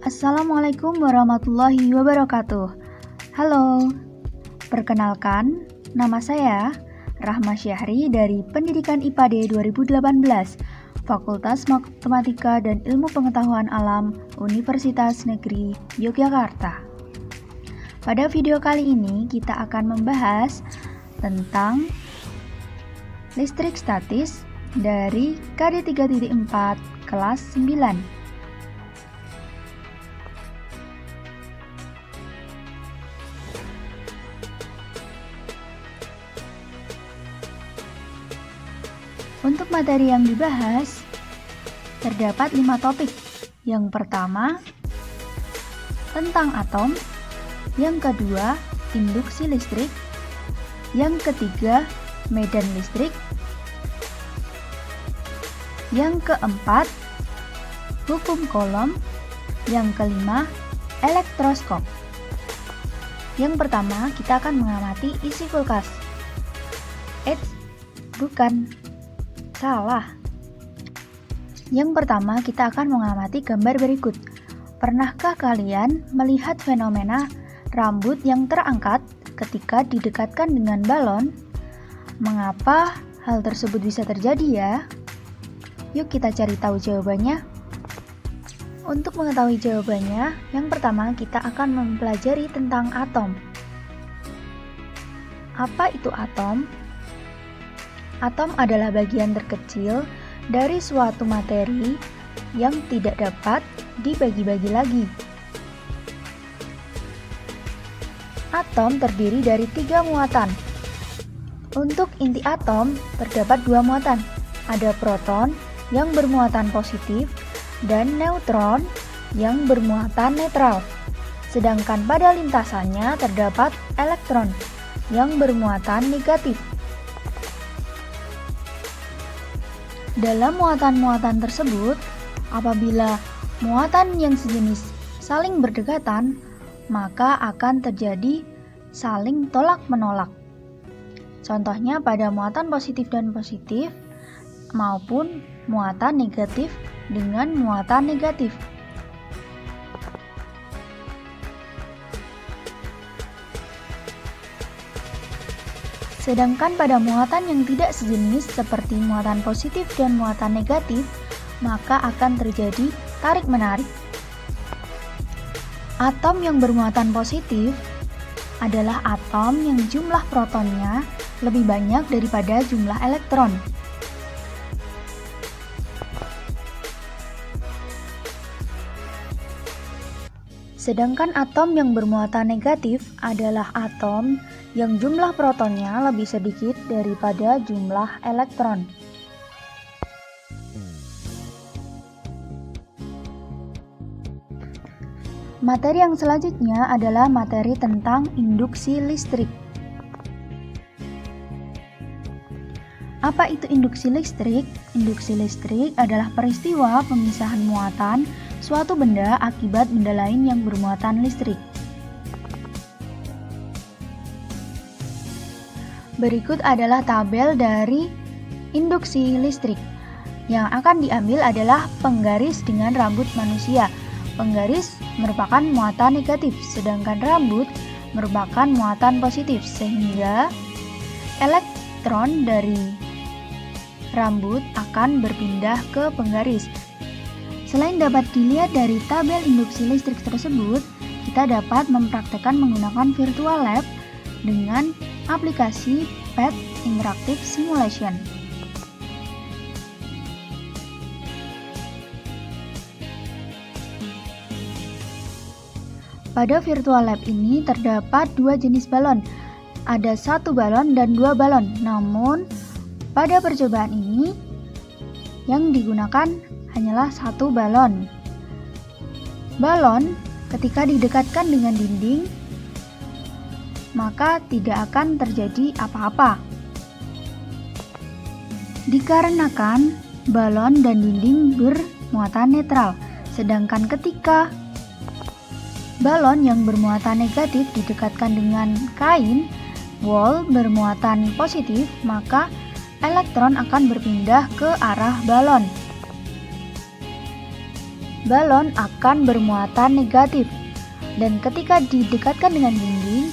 Assalamualaikum warahmatullahi wabarakatuh. Halo, perkenalkan, nama saya Rahma Syahri dari Pendidikan IPA D 2018, Fakultas Matematika dan Ilmu Pengetahuan Alam, Universitas Negeri Yogyakarta. Pada video kali ini kita akan membahas tentang listrik statis dari KD 3.4 kelas 9. Untuk materi yang dibahas, terdapat 5 topik. Yang pertama, tentang atom. Yang kedua, induksi listrik. Yang ketiga, medan listrik. Yang keempat, hukum Coulomb. Yang kelima, elektroskop. Yang pertama, kita akan mengamati isi kulkas. Bukan. Salah. Yang pertama, kita akan mengamati gambar berikut. Pernahkah kalian melihat fenomena rambut yang terangkat ketika didekatkan dengan balon? Mengapa hal tersebut bisa terjadi ya? Yuk kita cari tahu jawabannya. Untuk mengetahui jawabannya, yang pertama kita akan mempelajari tentang atom. Apa itu atom? Atom adalah bagian terkecil dari suatu materi yang tidak dapat dibagi-bagi lagi. Atom terdiri dari 3 muatan. Untuk inti atom terdapat 2 muatan. Ada proton yang bermuatan positif dan neutron yang bermuatan netral. Sedangkan pada lintasannya terdapat elektron yang bermuatan negatif. Dalam muatan-muatan tersebut, apabila muatan yang sejenis saling berdekatan, maka akan terjadi saling tolak-menolak. Contohnya pada muatan positif dan positif maupun muatan negatif dengan muatan negatif. Sedangkan pada muatan yang tidak sejenis seperti muatan positif dan muatan negatif, maka akan terjadi tarik-menarik. Atom yang bermuatan positif adalah atom yang jumlah protonnya lebih banyak daripada jumlah elektron. Sedangkan atom yang bermuatan negatif adalah atom yang jumlah protonnya lebih sedikit daripada jumlah elektron. Materi yang selanjutnya adalah materi tentang induksi listrik. Apa itu induksi listrik? Induksi listrik adalah peristiwa pemisahan muatan suatu benda akibat benda lain yang bermuatan listrik. Berikut adalah tabel dari induksi listrik. Yang akan diambil adalah penggaris dengan rambut manusia. Penggaris merupakan muatan negatif, sedangkan rambut merupakan muatan positif, sehingga elektron dari rambut akan berpindah ke penggaris. Selain dapat dilihat dari tabel induksi listrik tersebut, kita dapat mempraktekkan menggunakan virtual lab dengan aplikasi PET Interactive Simulation. Pada virtual lab ini terdapat 2 jenis balon. Ada 1 balon dan 2 balon. Namun, pada percobaan ini yang digunakan hanyalah 1 balon. Balon ketika didekatkan dengan dinding, maka tidak akan terjadi apa-apa. Dikarenakan balon dan dinding bermuatan netral, sedangkan ketika balon yang bermuatan negatif didekatkan dengan kain wol bermuatan positif, maka elektron akan berpindah ke arah balon. balon akan bermuatan negatif. Dan ketika didekatkan dengan dinding,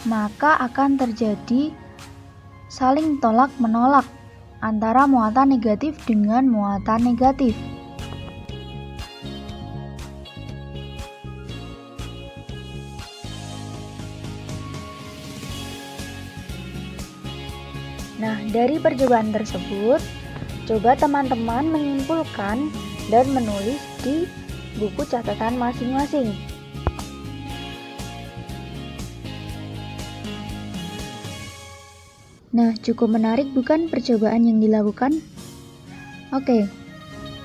maka akan terjadi saling tolak-menolak antara muatan negatif dengan muatan negatif. Nah, dari percobaan tersebut, coba teman-teman menyimpulkan dan menulis di buku catatan masing-masing. Nah, cukup menarik bukan percobaan yang dilakukan? Oke,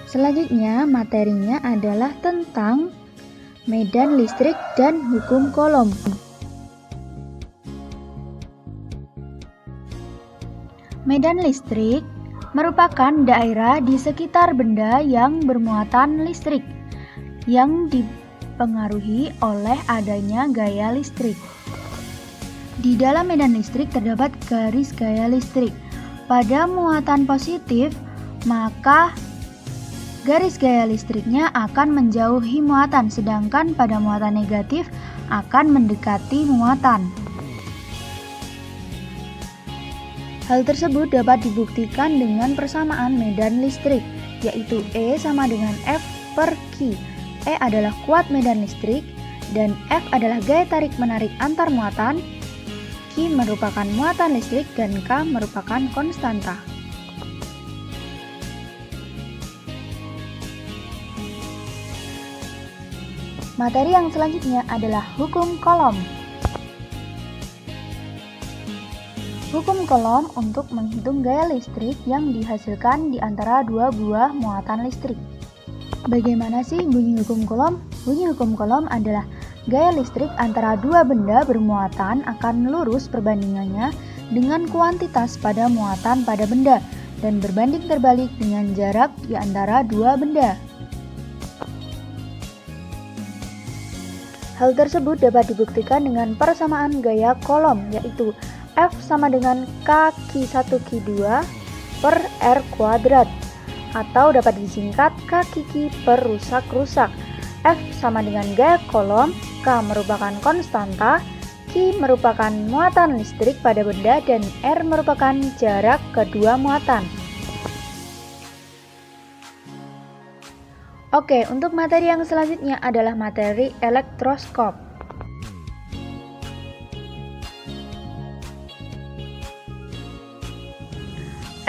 selanjutnya materinya adalah tentang medan listrik dan hukum Coulomb. Medan listrik merupakan daerah di sekitar benda yang bermuatan listrik yang dipengaruhi oleh adanya gaya listrik. Di dalam medan listrik terdapat garis gaya listrik. Pada muatan positif, maka garis gaya listriknya akan menjauhi muatan, sedangkan pada muatan negatif akan mendekati muatan. Hal tersebut dapat dibuktikan dengan persamaan medan listrik, yaitu E sama dengan F per Q. E adalah kuat medan listrik, dan F adalah gaya tarik-menarik antar muatan. Q merupakan muatan listrik, dan K merupakan konstanta. Materi yang selanjutnya adalah hukum Coulomb. Hukum Coulomb untuk menghitung gaya listrik yang dihasilkan di antara dua buah muatan listrik. Bagaimana sih bunyi hukum Coulomb? Bunyi hukum Coulomb adalah gaya listrik antara dua benda bermuatan akan lurus perbandingannya dengan kuantitas pada muatan pada benda dan berbanding terbalik dengan jarak di antara dua benda. Hal tersebut dapat dibuktikan dengan persamaan gaya Coulomb, yaitu F sama dengan K1Q2 per R kuadrat, atau dapat disingkat K per rusak-rusak. F sama dengan gaya Coulomb, K merupakan konstanta, Q merupakan muatan listrik pada benda, dan R merupakan jarak kedua muatan. Oke, untuk materi yang selanjutnya adalah materi elektroskop.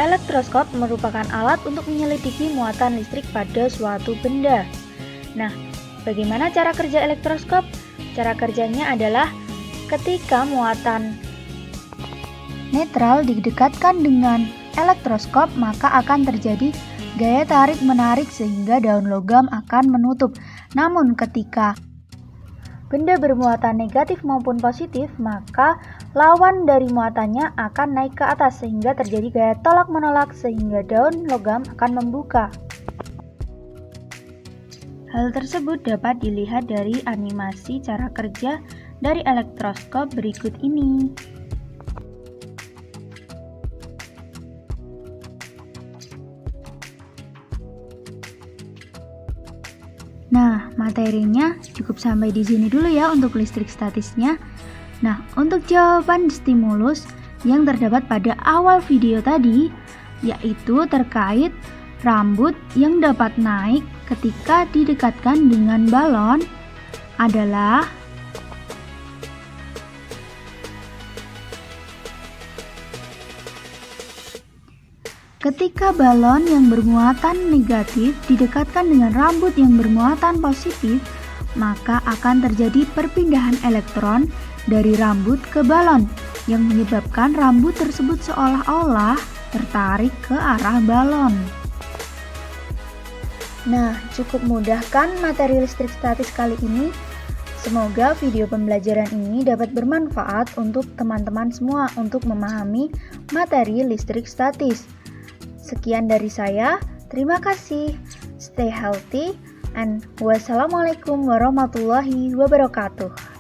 Elektroskop merupakan alat untuk menyelidiki muatan listrik pada suatu benda. Nah, bagaimana cara kerja elektroskop? Cara kerjanya adalah ketika muatan netral didekatkan dengan elektroskop, maka akan terjadi gaya tarik-menarik sehingga daun logam akan menutup. Namun ketika benda bermuatan negatif maupun positif, maka lawan dari muatannya akan naik ke atas sehingga terjadi gaya tolak-menolak sehingga daun logam akan membuka. Hal tersebut dapat dilihat dari animasi cara kerja dari elektroskop berikut ini. Nah, materinya cukup sampai di sini dulu ya untuk listrik statisnya. Nah, untuk jawaban stimulus yang terdapat pada awal video tadi, yaitu terkait rambut yang dapat naik ketika didekatkan dengan balon adalah ketika balon yang bermuatan negatif didekatkan dengan rambut yang bermuatan positif, maka akan terjadi perpindahan elektron dari rambut ke balon yang menyebabkan rambut tersebut seolah-olah tertarik ke arah balon. Nah, cukup mudah kan materi listrik statis kali ini? Semoga video pembelajaran ini dapat bermanfaat untuk teman-teman semua untuk memahami materi listrik statis. Sekian dari saya, terima kasih, stay healthy, and wassalamualaikum warahmatullahi wabarakatuh.